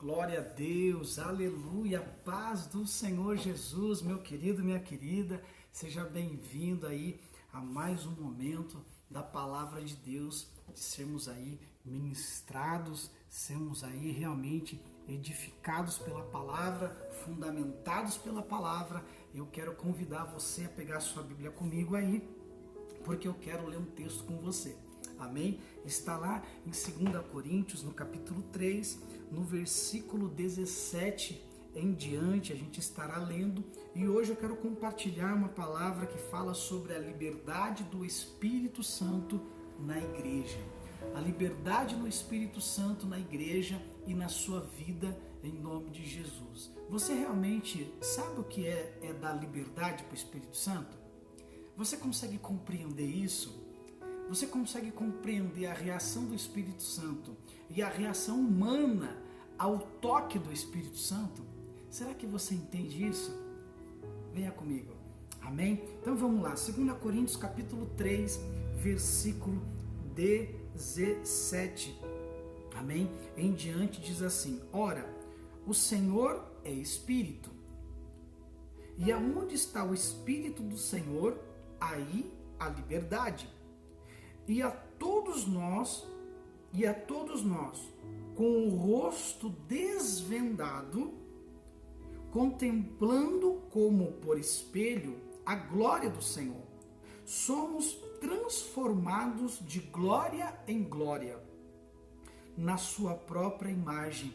Glória a Deus, aleluia, paz do Senhor Jesus, meu querido, minha querida, seja bem-vindo aí a mais um momento da Palavra de Deus, de sermos aí ministrados, sermos aí realmente edificados pela Palavra, fundamentados pela Palavra. Eu quero convidar você a pegar a sua Bíblia comigo aí, porque eu quero ler um texto com você. Amém? Está lá em 2 Coríntios, no capítulo 3, no versículo 17 em diante, a gente estará lendo. E hoje eu quero compartilhar uma palavra que fala sobre a liberdade do Espírito Santo na igreja. A liberdade do Espírito Santo na igreja e na sua vida, em nome de Jesus. Você realmente sabe o que é dar liberdade para o Espírito Santo? Você consegue compreender isso? Você consegue compreender a reação do Espírito Santo e a reação humana ao toque do Espírito Santo? Será que você entende isso? Venha comigo. Amém? Então vamos lá. 2 Coríntios capítulo 3, versículo 17. Amém? Em diante diz assim: Ora, o Senhor é Espírito. E aonde está o Espírito do Senhor, aí a liberdade. E a todos nós, com o rosto desvendado, contemplando como por espelho a glória do Senhor, somos transformados de glória em glória, na sua própria imagem,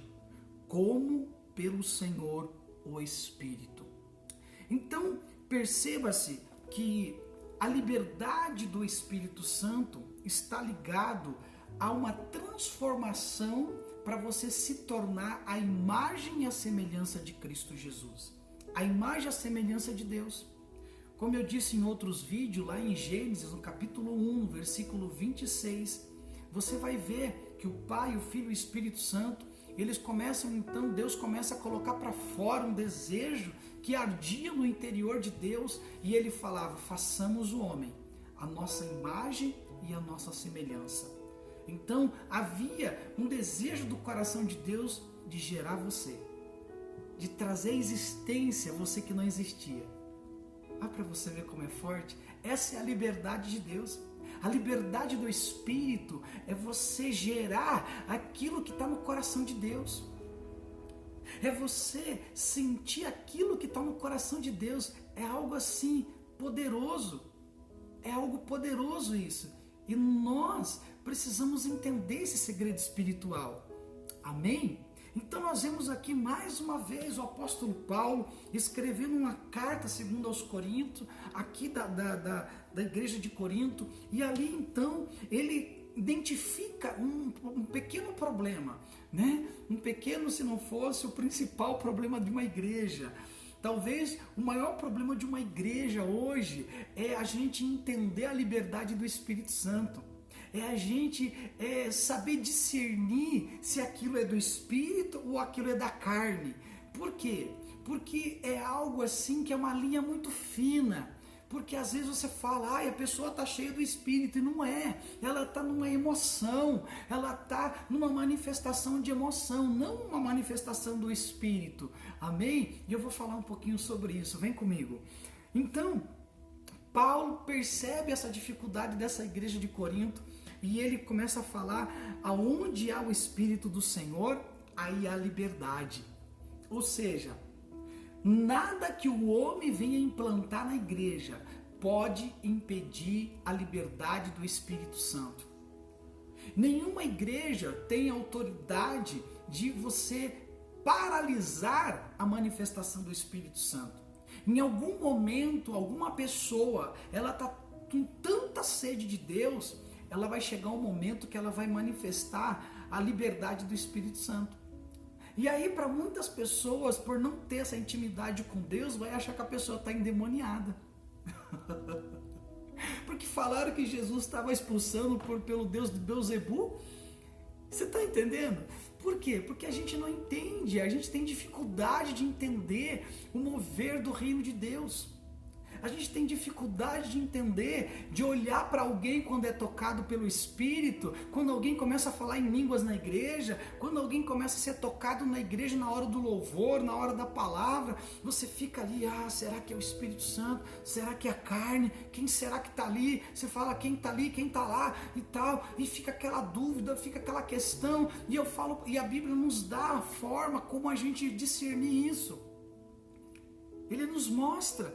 como pelo Senhor o Espírito. Então, perceba-se que a liberdade do Espírito Santo está ligado a uma transformação para você se tornar a imagem e a semelhança de Cristo Jesus. A imagem e a semelhança de Deus. Como eu disse em outros vídeos, lá em Gênesis, no capítulo 1, versículo 26, você vai ver que o Pai, o Filho e o Espírito Santo, Deus começa a colocar para fora um desejo que ardia no interior de Deus, e ele falava: façamos o homem, a nossa imagem e a nossa semelhança. Então havia um desejo do coração de Deus de gerar você, de trazer existência a você que não existia. Para você ver como é forte, essa é a liberdade de Deus. A liberdade do Espírito é você gerar aquilo que está no coração de Deus. É você sentir aquilo que está no coração de Deus. É algo assim poderoso. É algo poderoso isso. E nós precisamos entender esse segredo espiritual. Amém? Então nós vemos aqui mais uma vez o apóstolo Paulo escrevendo uma carta segundo aos Coríntios, aqui da igreja de Corinto, e ali então ele identifica um pequeno problema, né? Um pequeno, se não fosse o principal problema de uma igreja. Talvez o maior problema de uma igreja hoje é a gente entender a liberdade do Espírito Santo. É a gente saber discernir se aquilo é do Espírito ou aquilo é da carne. Por quê? Porque é algo assim que é uma linha muito fina. Porque às vezes você fala: a pessoa está cheia do Espírito, e não é. Ela está numa emoção, ela está numa manifestação de emoção, não uma manifestação do Espírito. Amém? E eu vou falar um pouquinho sobre isso, vem comigo. Então, Paulo percebe essa dificuldade dessa igreja de Corinto, e ele começa a falar: aonde há o Espírito do Senhor, aí há liberdade. Ou seja, nada que o homem venha implantar na igreja pode impedir a liberdade do Espírito Santo. Nenhuma igreja tem autoridade de você paralisar a manifestação do Espírito Santo. Em algum momento, alguma pessoa, ela está com tanta sede de Deus, ela vai chegar um momento que ela vai manifestar a liberdade do Espírito Santo. E aí, para muitas pessoas, por não ter essa intimidade com Deus, vai achar que a pessoa está endemoniada. Porque falaram que Jesus estava expulsando pelo Deus de Belzebu. Você está entendendo? Por quê? Porque a gente não entende, a gente tem dificuldade de entender o mover do reino de Deus. A gente tem dificuldade de entender, de olhar para alguém quando é tocado pelo Espírito, quando alguém começa a falar em línguas na igreja, quando alguém começa a ser tocado na igreja na hora do louvor, na hora da palavra, você fica ali, será que é o Espírito Santo? Será que é a carne? Quem será que está ali? Você fala quem está ali, quem está lá e tal, e fica aquela dúvida, fica aquela questão, e eu falo, e a Bíblia nos dá a forma como a gente discernir isso. Ele nos mostra.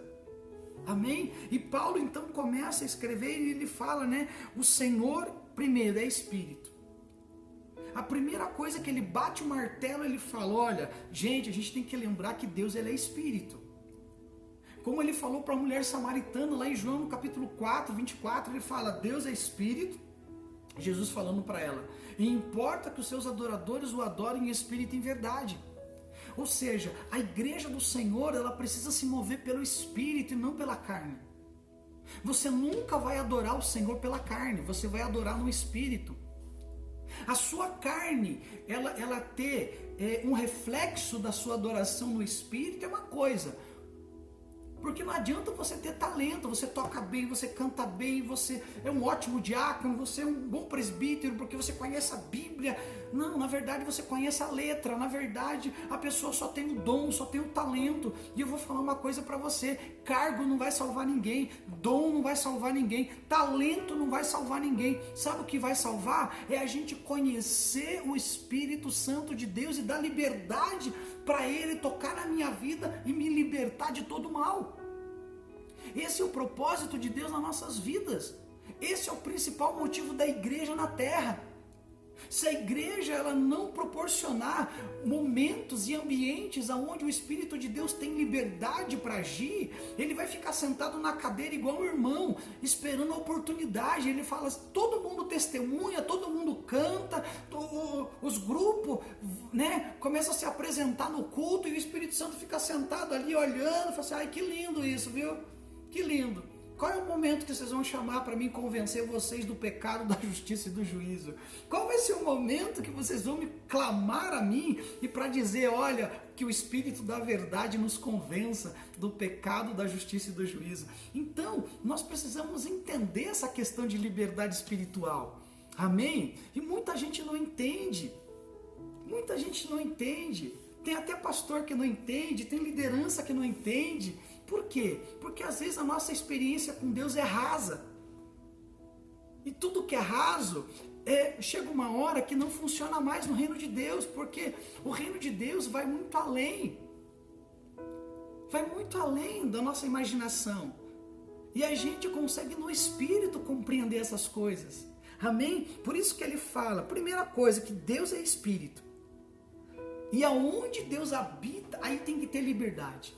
Amém? E Paulo então começa a escrever e ele fala, né? O Senhor primeiro é Espírito. A primeira coisa que ele bate o martelo, ele fala, olha, gente, a gente tem que lembrar que Deus ele é Espírito. Como ele falou para a mulher samaritana lá em João no capítulo 4, 24, ele fala, Deus é Espírito. Jesus falando para ela, e importa que os seus adoradores o adorem em Espírito e em verdade. Ou seja, a igreja do Senhor, ela precisa se mover pelo Espírito e não pela carne. Você nunca vai adorar o Senhor pela carne, você vai adorar no Espírito. A sua carne, ela ter um reflexo da sua adoração no Espírito é uma coisa. Porque não adianta você ter talento, você toca bem, você canta bem, você é um ótimo diácono, você é um bom presbítero, porque você conhece a Bíblia. Não, na verdade você conhece a letra, na verdade a pessoa só tem o dom, só tem o talento. E eu vou falar uma coisa para você, cargo não vai salvar ninguém, dom não vai salvar ninguém, talento não vai salvar ninguém. Sabe o que vai salvar? É a gente conhecer o Espírito Santo de Deus e dar liberdade para Ele tocar na minha vida e me libertar de todo mal. Esse é o propósito de Deus nas nossas vidas. Esse é o principal motivo da igreja na terra. Se a igreja ela não proporcionar momentos e ambientes onde o Espírito de Deus tem liberdade para agir, ele vai ficar sentado na cadeira igual um irmão, esperando a oportunidade. Ele fala, todo mundo testemunha, todo mundo canta, os grupos, né, começam a se apresentar no culto e o Espírito Santo fica sentado ali olhando, fala assim, ai que lindo isso, viu? Que lindo. Qual é o momento que vocês vão chamar para mim convencer vocês do pecado, da justiça e do juízo? Qual vai ser o momento que vocês vão me clamar a mim e para dizer, olha, que o Espírito da verdade nos convença do pecado, da justiça e do juízo? Então, nós precisamos entender essa questão de liberdade espiritual. Amém? E muita gente não entende. Muita gente não entende. Tem até pastor que não entende, tem liderança que não entende. Por quê? Porque às vezes a nossa experiência com Deus é rasa. E tudo que é raso, chega uma hora que não funciona mais no reino de Deus, porque o reino de Deus vai muito além. Vai muito além da nossa imaginação. E a gente consegue no Espírito compreender essas coisas. Amém? Por isso que ele fala, primeira coisa, que Deus é Espírito. E aonde Deus habita, aí tem que ter liberdade.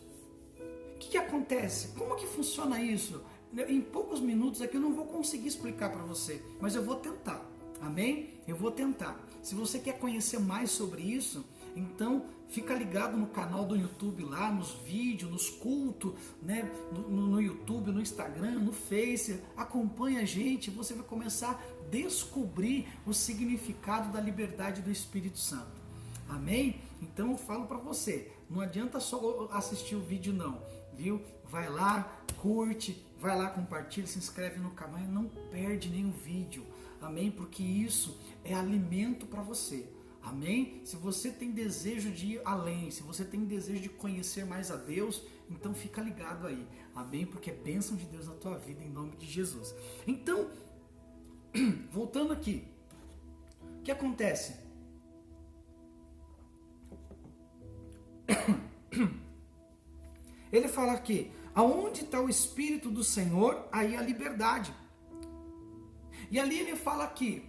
O que acontece? Como que funciona isso? Em poucos minutos aqui eu não vou conseguir explicar para você, mas eu vou tentar, amém? Eu vou tentar. Se você quer conhecer mais sobre isso, então fica ligado no canal do YouTube lá, nos vídeos, nos cultos, né? no YouTube, no Instagram, no Face, acompanha a gente, você vai começar a descobrir o significado da liberdade do Espírito Santo, amém? Então eu falo para você, não adianta só assistir o vídeo não, viu? Vai lá, curte, vai lá, compartilha, se inscreve no canal e não perde nenhum vídeo, amém? Porque isso é alimento para você, amém? Se você tem desejo de ir além, se você tem desejo de conhecer mais a Deus, então fica ligado aí, amém? Porque é bênção de Deus na tua vida, em nome de Jesus. Então, voltando aqui, o que acontece? Ele fala aqui, aonde está o Espírito do Senhor, aí a liberdade. E ali ele fala aqui,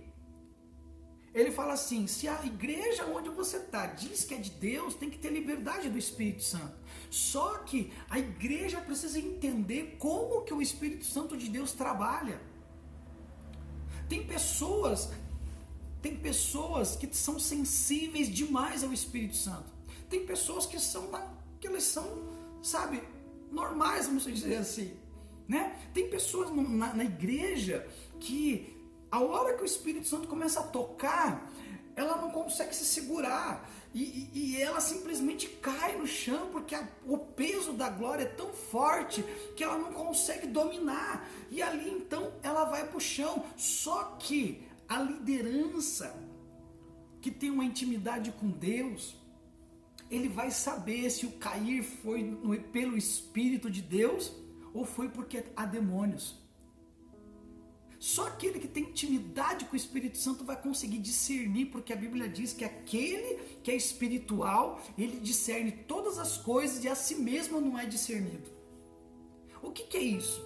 ele fala assim, se a igreja onde você está diz que é de Deus, tem que ter liberdade do Espírito Santo. Só que a igreja precisa entender como que o Espírito Santo de Deus trabalha. Tem pessoas que são sensíveis demais ao Espírito Santo. Tem pessoas que elas são, sabe, normais, vamos dizer assim, né? Tem pessoas na igreja que a hora que o Espírito Santo começa a tocar, ela não consegue se segurar. e ela simplesmente cai no chão, porque o peso da glória é tão forte que ela não consegue dominar, e ali então ela vai para o chão. Só que a liderança que tem uma intimidade com Deus, ele vai saber se o cair foi pelo Espírito de Deus ou foi porque há demônios. Só aquele que tem intimidade com o Espírito Santo vai conseguir discernir, porque a Bíblia diz que aquele que é espiritual, ele discerne todas as coisas e a si mesmo não é discernido. O que é isso?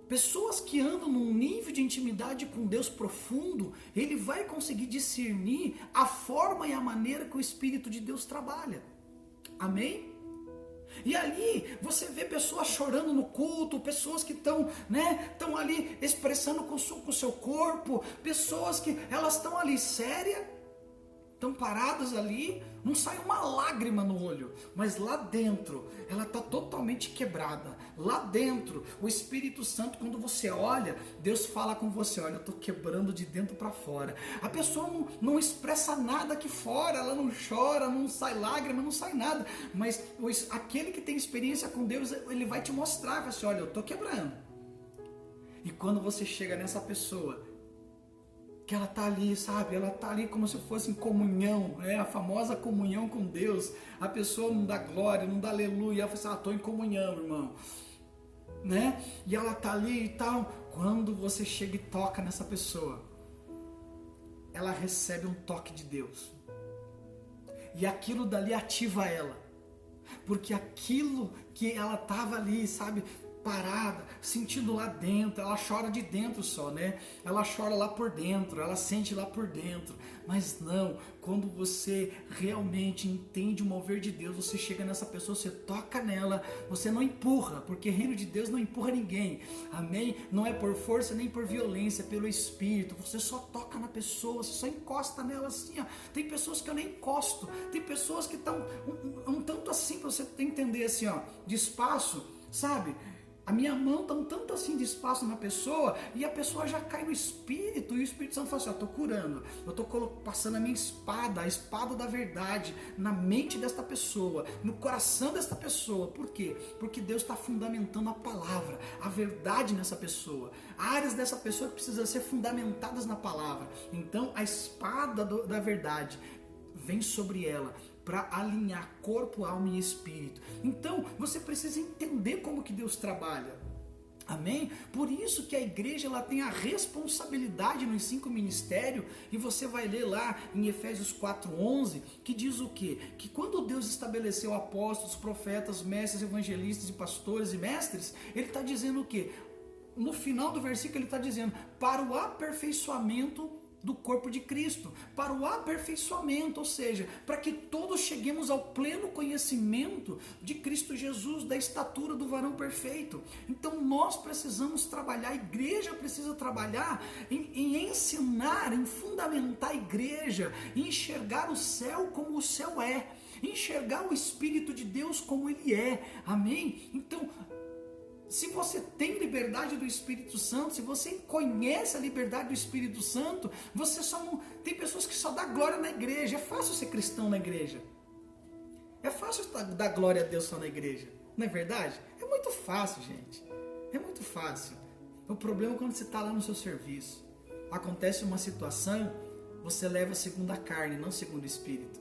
Pessoas que andam num nível de intimidade com Deus profundo, ele vai conseguir discernir a forma e a maneira que o Espírito de Deus trabalha. Amém? E ali você vê pessoas chorando no culto, pessoas que estão ali expressando com o seu corpo, pessoas que elas estão ali sérias, estão paradas ali, não sai uma lágrima no olho, mas lá dentro ela está totalmente quebrada. Lá dentro, o Espírito Santo, quando você olha, Deus fala com você: olha, eu estou quebrando de dentro para fora. A pessoa não expressa nada aqui fora, ela não chora, não sai lágrima, não sai nada, mas aquele que tem experiência com Deus, ele vai te mostrar, vai assim: olha, eu estou quebrando. E quando você chega nessa pessoa, que ela está ali, sabe? Ela está ali como se fosse em comunhão, a famosa comunhão com Deus. A pessoa não dá glória, não dá aleluia, ela fala assim: estou em comunhão, irmão. E ela está ali e tal. Quando você chega e toca nessa pessoa, ela recebe um toque de Deus. E aquilo dali ativa ela. Porque aquilo que ela estava ali, sabe, parada, sentindo lá dentro, ela chora de dentro só, ela chora lá por dentro, ela sente lá por dentro, mas não, quando você realmente entende o mover de Deus, você chega nessa pessoa, você toca nela, você não empurra, porque o reino de Deus não empurra ninguém, amém? Não é por força nem por violência, é pelo Espírito. Você só toca na pessoa, você só encosta nela assim, ó. Tem pessoas que eu nem encosto, tem pessoas que estão um tanto assim, para você entender assim, ó, de espaço, sabe? A minha mão está um tanto assim de espaço na pessoa, e a pessoa já cai no Espírito, e o Espírito Santo fala assim: eu estou curando, eu estou passando a minha espada, a espada da verdade, na mente desta pessoa, no coração desta pessoa. Por quê? Porque Deus está fundamentando a palavra, a verdade nessa pessoa, áreas dessa pessoa que precisam ser fundamentadas na palavra. Então a espada da verdade vem sobre ela, para alinhar corpo, alma e espírito. Então, você precisa entender como que Deus trabalha. Amém? Por isso que a igreja ela tem a responsabilidade nos 5 ministérios, e você vai ler lá em Efésios 4:11, que diz o quê? Que quando Deus estabeleceu apóstolos, profetas, mestres, evangelistas e pastores e mestres, ele está dizendo o quê? No final do versículo ele está dizendo: para o aperfeiçoamento do corpo de Cristo, para o aperfeiçoamento, ou seja, para que todos cheguemos ao pleno conhecimento de Cristo Jesus, da estatura do varão perfeito. Então nós precisamos trabalhar, a igreja precisa trabalhar em ensinar, em fundamentar a igreja, em enxergar o céu como o céu é, enxergar o Espírito de Deus como ele é, amém? Então, se você tem liberdade do Espírito Santo, se você conhece a liberdade do Espírito Santo, você só não... Tem pessoas que só dá glória na igreja. É fácil ser cristão na igreja. É fácil dar glória a Deus só na igreja. Não é verdade? É muito fácil, gente. É muito fácil. O problema é quando você está lá no seu serviço. Acontece uma situação, você leva segundo a carne, não segundo o Espírito.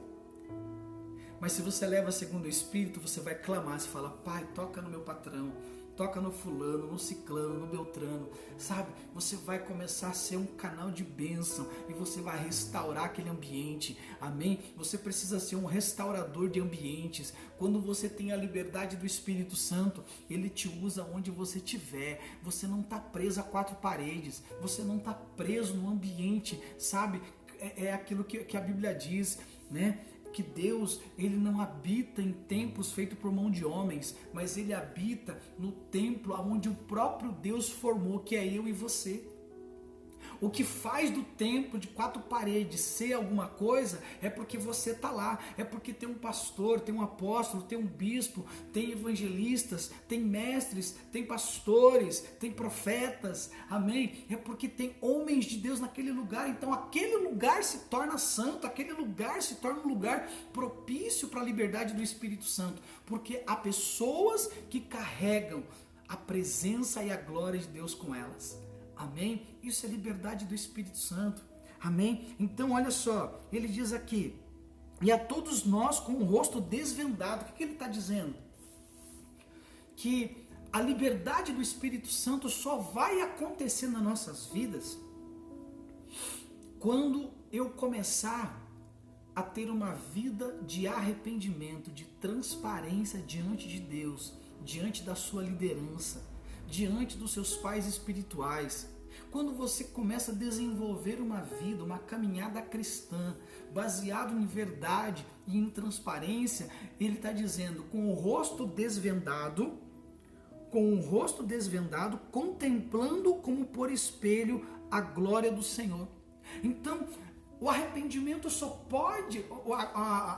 Mas se você leva segundo o Espírito, você vai clamar, você fala: Pai, toca no meu patrão, toca no fulano, no ciclano, no beltrano, sabe? Você vai começar a ser um canal de bênção, e você vai restaurar aquele ambiente, amém? Você precisa ser um restaurador de ambientes. Quando você tem a liberdade do Espírito Santo, ele te usa onde você estiver. Você não está preso a 4 paredes, você não está preso no ambiente, sabe? É aquilo que a Bíblia diz, que Deus, ele não habita em templos feitos por mão de homens, mas ele habita no templo onde o próprio Deus formou, que é eu e você. O que faz do templo de 4 paredes ser alguma coisa é porque você está lá, é porque tem um pastor, tem um apóstolo, tem um bispo, tem evangelistas, tem mestres, tem pastores, tem profetas, amém? É porque tem homens de Deus naquele lugar, então aquele lugar se torna santo, aquele lugar se torna um lugar propício para a liberdade do Espírito Santo, porque há pessoas que carregam a presença e a glória de Deus com elas. Amém? Isso é liberdade do Espírito Santo. Amém? Então olha só, ele diz aqui, e a todos nós com o rosto desvendado. O que ele está dizendo? Que a liberdade do Espírito Santo só vai acontecer nas nossas vidas quando eu começar a ter uma vida de arrependimento, de transparência diante de Deus, diante da sua liderança, diante dos seus pais espirituais. Quando você começa a desenvolver uma vida, uma caminhada cristã, baseado em verdade e em transparência, ele está dizendo, com o rosto desvendado, contemplando como por espelho a glória do Senhor. Então, o arrependimento só pode,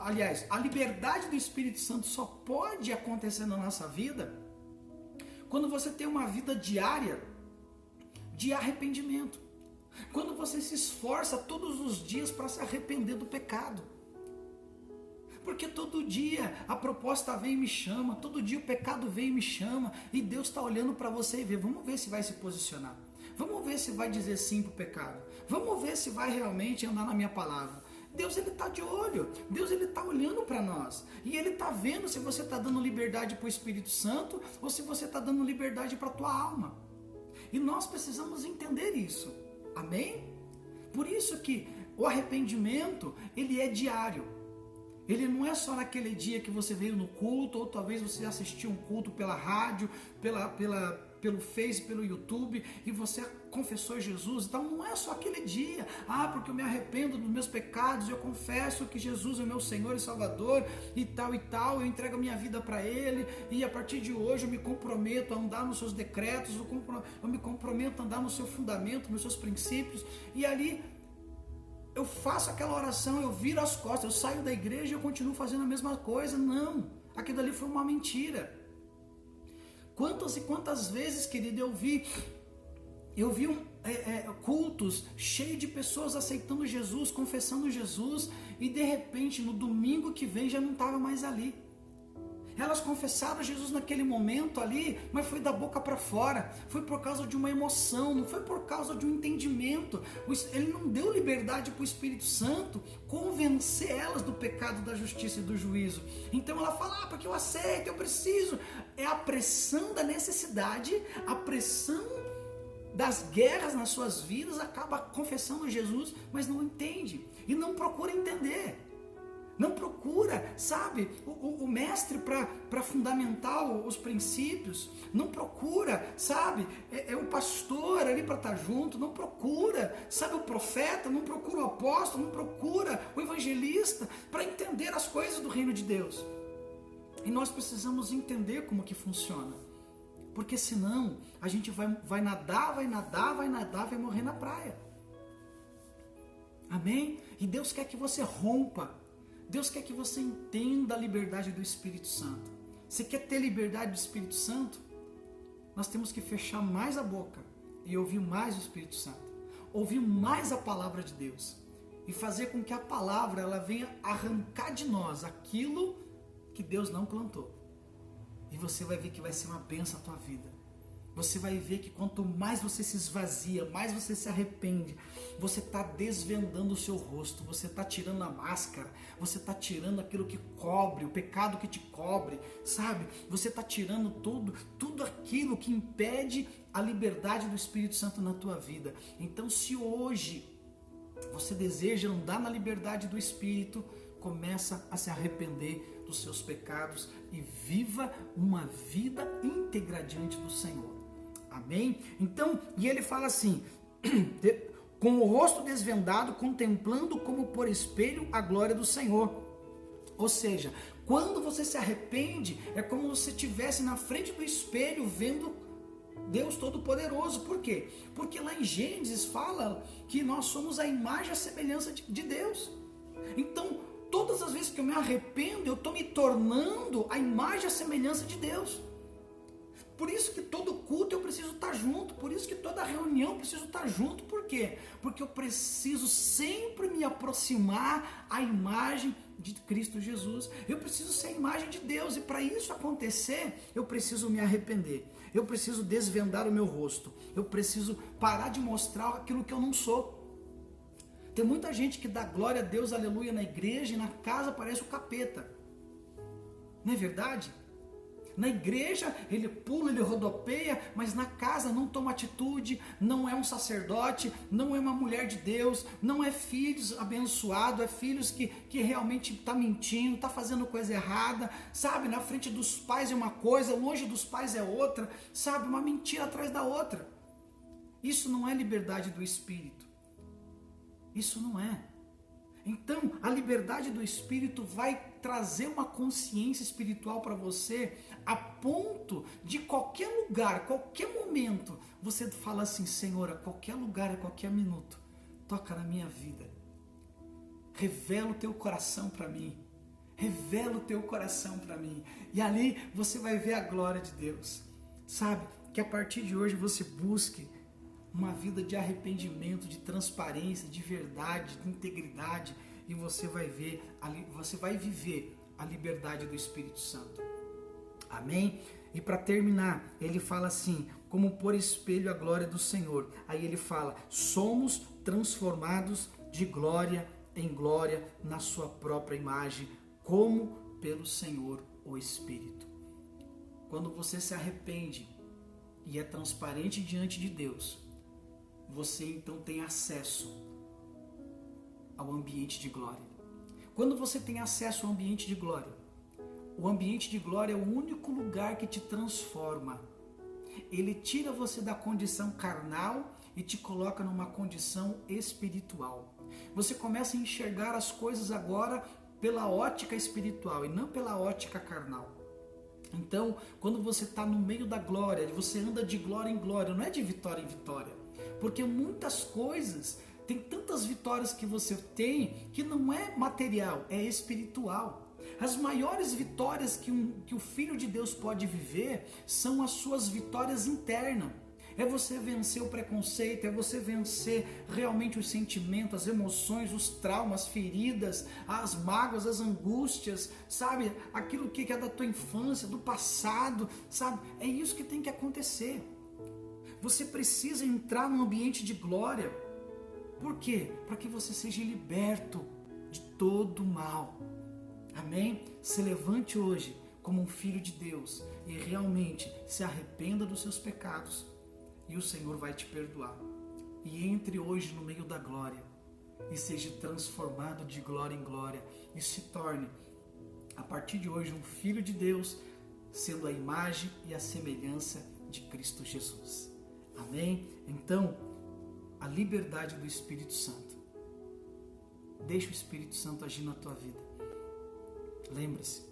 aliás, a liberdade do Espírito Santo só pode acontecer na nossa vida quando você tem uma vida diária de arrependimento. Quando você se esforça todos os dias para se arrepender do pecado. Porque todo dia a proposta vem e me chama, todo dia o pecado vem e me chama, e Deus está olhando para você e vê, vamos ver se vai se posicionar. Vamos ver se vai dizer sim para o pecado. Vamos ver se vai realmente andar na minha palavra. Deus, ele está de olho. Deus, ele está olhando para nós. E ele está vendo se você está dando liberdade para o Espírito Santo ou se você está dando liberdade para a tua alma. E nós precisamos entender isso. Amém? Por isso que o arrependimento, ele é diário. Ele não é só naquele dia que você veio no culto, ou talvez você assistiu um culto pela rádio, pelo Face, pelo YouTube, e você confessou Jesus. Então não é só aquele dia, porque eu me arrependo dos meus pecados, eu confesso que Jesus é o meu Senhor e Salvador, e tal, eu entrego a minha vida para Ele, e a partir de hoje eu me comprometo a andar nos seus decretos, eu me comprometo a andar no seu fundamento, nos seus princípios, e ali eu faço aquela oração, eu viro as costas, eu saio da igreja e eu continuo fazendo a mesma coisa. Não, aquilo ali foi uma mentira. Quantas e quantas vezes, querido, eu vi cultos cheios de pessoas aceitando Jesus, confessando Jesus, e de repente no domingo que vem já não estava mais ali. Elas confessaram Jesus naquele momento ali, mas foi da boca para fora, foi por causa de uma emoção, não foi por causa de um entendimento. Ele não deu liberdade para o Espírito Santo convencer elas do pecado, da justiça e do juízo. Então ela fala, porque eu aceito, eu preciso. É a pressão da necessidade, a pressão das guerras nas suas vidas, acaba confessando Jesus, mas não entende e não procura entender. Não procura, sabe, o mestre para fundamentar os princípios, não procura, sabe, o pastor ali para estar junto, não procura, sabe, o profeta, não procura o apóstolo, não procura o evangelista para entender as coisas do reino de Deus. E nós precisamos entender como que funciona, porque senão a gente vai nadar, vai morrer na praia. Amém? E Deus quer que você rompa. Deus quer que você entenda a liberdade do Espírito Santo. Você quer ter liberdade do Espírito Santo? Nós temos que fechar mais a boca e ouvir mais o Espírito Santo. Ouvir mais a palavra de Deus. E fazer com que a palavra ela venha arrancar de nós aquilo que Deus não plantou. E você vai ver que vai ser uma bênção a tua vida. Você vai ver que quanto mais você se esvazia, mais você se arrepende, você está desvendando o seu rosto, você está tirando a máscara, você está tirando aquilo que cobre, o pecado que te cobre, sabe? Você está tirando tudo aquilo que impede a liberdade do Espírito Santo na tua vida. Então, se hoje você deseja andar na liberdade do Espírito, começa a se arrepender dos seus pecados e viva uma vida íntegra diante do Senhor. Amém? Então, e ele fala assim, com o rosto desvendado, contemplando como por espelho a glória do Senhor. Ou seja, quando você se arrepende, é como se você estivesse na frente do espelho, vendo Deus Todo-Poderoso. Por quê? Porque lá em Gênesis fala que nós somos a imagem e a semelhança de Deus. Então, todas as vezes que eu me arrependo, eu estou me tornando a imagem e a semelhança de Deus. Por isso que todo culto eu preciso estar junto, por isso que toda reunião eu preciso estar junto. Por quê? Porque eu preciso sempre me aproximar à imagem de Cristo Jesus. Eu preciso ser a imagem de Deus, e para isso acontecer, eu preciso me arrepender. Eu preciso desvendar o meu rosto. Eu preciso parar de mostrar aquilo que eu não sou. Tem muita gente que dá glória a Deus, aleluia, na igreja, e na casa parece o capeta. Não é verdade? Na igreja ele pula, ele rodopeia, mas na casa não toma atitude, não é um sacerdote, não é uma mulher de Deus, não é filhos abençoado, é filhos que realmente está mentindo, está fazendo coisa errada, sabe? Na frente dos pais é uma coisa, longe dos pais é outra, sabe? Uma mentira atrás da outra. Isso não é liberdade do Espírito. Isso não é. Então, a liberdade do Espírito vai trazer uma consciência espiritual para você, a ponto de qualquer lugar, qualquer momento, você fala assim: Senhor, a qualquer lugar, a qualquer minuto, toca na minha vida. Revela o teu coração para mim. Revela o teu coração para mim. E ali você vai ver a glória de Deus. Sabe? Que a partir de hoje você busque uma vida de arrependimento, de transparência, de verdade, de integridade, e você vai ver, você vai viver a liberdade do Espírito Santo. Amém? E para terminar, ele fala assim: como por espelho a glória do Senhor. Aí ele fala: somos transformados de glória em glória na sua própria imagem, como pelo Senhor o Espírito. Quando você se arrepende e é transparente diante de Deus, você então tem acesso ao ambiente de glória. Quando você tem acesso ao ambiente de glória, o ambiente de glória é o único lugar que te transforma. Ele tira você da condição carnal e te coloca numa condição espiritual. Você começa a enxergar as coisas agora pela ótica espiritual e não pela ótica carnal. Então, quando você está no meio da glória, você anda de glória em glória, não é de vitória em vitória. Porque muitas coisas, tem tantas vitórias que você tem que não é material, é espiritual. As maiores vitórias que o Filho de Deus pode viver são as suas vitórias internas. É você vencer o preconceito, é você vencer realmente os sentimentos, as emoções, os traumas, as feridas, as mágoas, as angústias, sabe? Aquilo que é da tua infância, do passado, sabe? É isso que tem que acontecer. Você precisa entrar num ambiente de glória. Por quê? Para que você seja liberto de todo mal. Amém? Se levante hoje como um filho de Deus e realmente se arrependa dos seus pecados, e o Senhor vai te perdoar. E entre hoje no meio da glória e seja transformado de glória em glória e se torne, a partir de hoje, um filho de Deus, sendo a imagem e a semelhança de Cristo Jesus. Amém? Então, a liberdade do Espírito Santo. Deixa o Espírito Santo agir na tua vida. Lembre-se,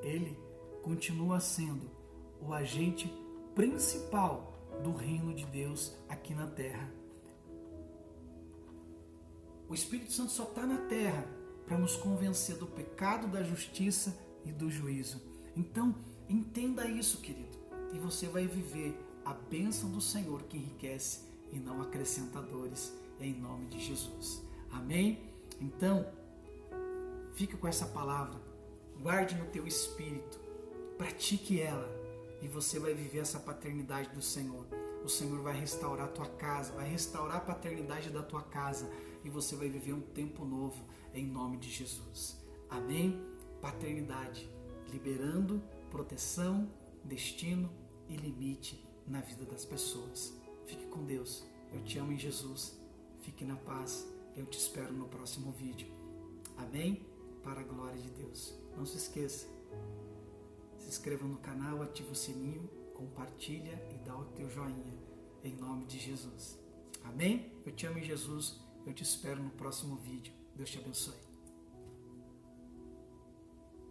ele continua sendo o agente principal do reino de Deus aqui na terra. O Espírito Santo só está na terra para nos convencer do pecado, da justiça e do juízo. Então, entenda isso, querido, e você vai viver a bênção do Senhor que enriquece e não acrescenta dores, em nome de Jesus. Amém? Então, fica com essa palavra, guarde no teu espírito, pratique ela, e você vai viver essa paternidade do Senhor. O Senhor vai restaurar a tua casa, vai restaurar a paternidade da tua casa, e você vai viver um tempo novo, em nome de Jesus. Amém? Paternidade, liberando proteção, destino e limite na vida das pessoas. Fique com Deus. Eu te amo em Jesus. Fique na paz. Eu te espero no próximo vídeo. Amém? Para a glória de Deus. Não se esqueça. Se inscreva no canal, ativa o sininho, compartilha e dá o teu joinha. Em nome de Jesus. Amém? Eu te amo em Jesus. Eu te espero no próximo vídeo. Deus te abençoe.